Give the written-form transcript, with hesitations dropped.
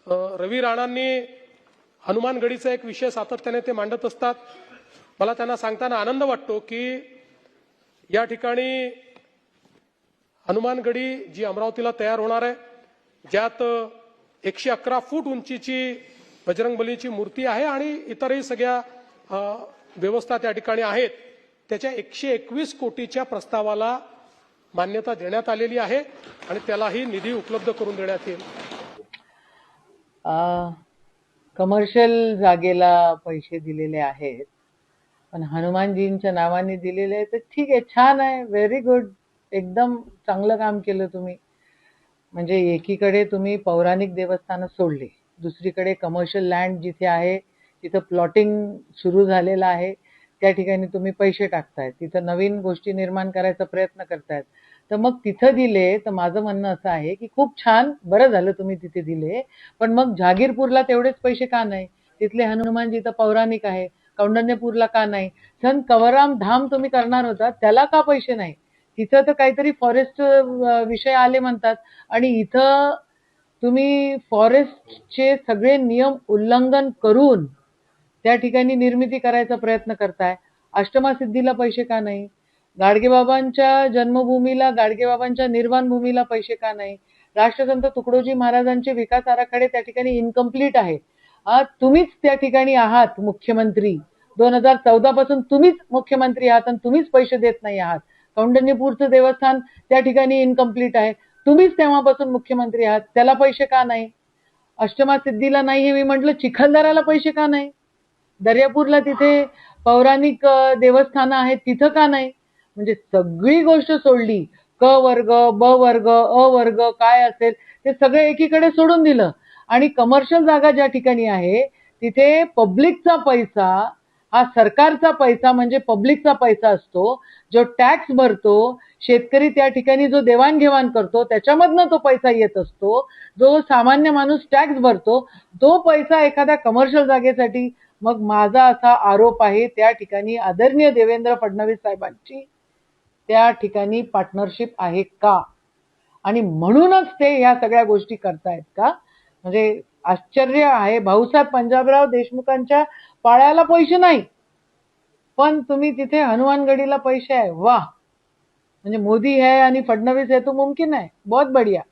रवी राणांनी हनुमानगडीचा एक विषय सातत्याने ते मांडत असतात. मला त्यांना सांगताना आनंद वाटतो की या ठिकाणी हनुमानगडी जी अमरावतीला तयार होणार आहे, ज्यात 111 फूट उंचीची बजरंगबलीची मूर्ती आहे आणि इतरही सगळ्या व्यवस्था त्या ठिकाणी आहेत, त्याच्या 121 कोटीच्या प्रस्तावाला मान्यता देण्यात आलेली आहे आणि त्यालाही निधी उपलब्ध करून देण्यात येईल. कमर्शियल जागेला पैसे दिलेले आहेत, पण हनुमानजींच्या नावाने दिलेले आहे तर ठीक आहे, छान आहे, व्हेरी गुड, एकदम चांगलं काम केलं तुम्ही. म्हणजे एकीकडे तुम्ही पौराणिक देवस्थानं सोडली, दुसरीकडे कमर्शियल लँड जिथे आहे तिथं प्लॉटिंग सुरू झालेलं आहे, त्या ठिकाणी तुम्ही पैसे टाकतायत, तिथं नवीन गोष्टी निर्माण करायचा प्रयत्न करतायत. तर मग तिथं दिले तर माझं म्हणणं असं आहे की खूप छान, बरं झालं तुम्ही तिथे दिले, पण मग जहागीरपूरला तेवढेच पैसे का नाही? तिथले हनुमानजी तर पौराणिक आहे, कौंडण्यपूरला का नाही? संत कवरराम धाम तुम्ही करणार होता, त्याला का पैसे नाही? तिथं तर काहीतरी फॉरेस्ट विषय आले म्हणतात आणि इथं तुम्ही फॉरेस्टचे सगळे नियम उल्लंघन करून त्या ठिकाणी निर्मिती करायचा प्रयत्न करताय. अष्टमासिद्धीला पैसे का नाही? गाडगेबाबांच्या जन्मभूमीला, गाडगेबाबांच्या निर्वाण भूमीला पैसे का नाही? राष्ट्रसंत तुकडोजी महाराजांचे विकास आराखडे त्या ठिकाणी इनकम्प्लीट आहे. तुम्हीच त्या ठिकाणी आहात मुख्यमंत्री, 2014 पासून तुम्हीच मुख्यमंत्री आहात आणि तुम्हीच पैसे देत नाही आहात. कौंडण्यपूरचं देवस्थान त्या ठिकाणी इनकम्प्लीट आहे, तुम्हीच तेव्हापासून मुख्यमंत्री आहात, त्याला पैसे का नाही? अष्टमासिद्धीला नाही हे मी म्हटलं, चिखलदराला पैसे का नाही? दर्यापूरला तिथे पौराणिक देवस्थानं आहेत, तिथं का नाही? म्हणजे सगळी गोष्ट सोडली, क वर्ग, ब वर्ग, अ वर्ग काय असेल ते सगळं एकीकडे सोडून दिलं आणि कमर्शियल जागा ज्या ठिकाणी आहे तिथे पब्लिकचा पैसा, हा सरकारचा पैसा म्हणजे पब्लिकचा पैसा असतो, जो टॅक्स भरतो, शेतकरी त्या ठिकाणी जो देवाणघेवाण करतो त्याच्यामधनं तो पैसा येत असतो, जो सामान्य माणूस टॅक्स भरतो तो पैसा एखाद्या कमर्शियल जागेसाठी. मग माझा असा आरोप आहे त्या ठिकाणी आदरणीय देवेंद्र फडणवीस साहेबांची त्या ठिकाणी पार्टनरशिप आहे का, आणि म्हणूनच ते ह्या सगळ्या गोष्टी करतायत का? म्हणजे आश्चर्य आहे. भाऊसाहेब पंजाबराव देशमुखांच्या पाळ्याला पैसे नाही, पण तुम्ही तिथे हनुमानगडीला पैसे आहे. वाह, म्हणजे मोदी है आणि फडणवीस है तो मुमकिन है, बहुत बढ़िया.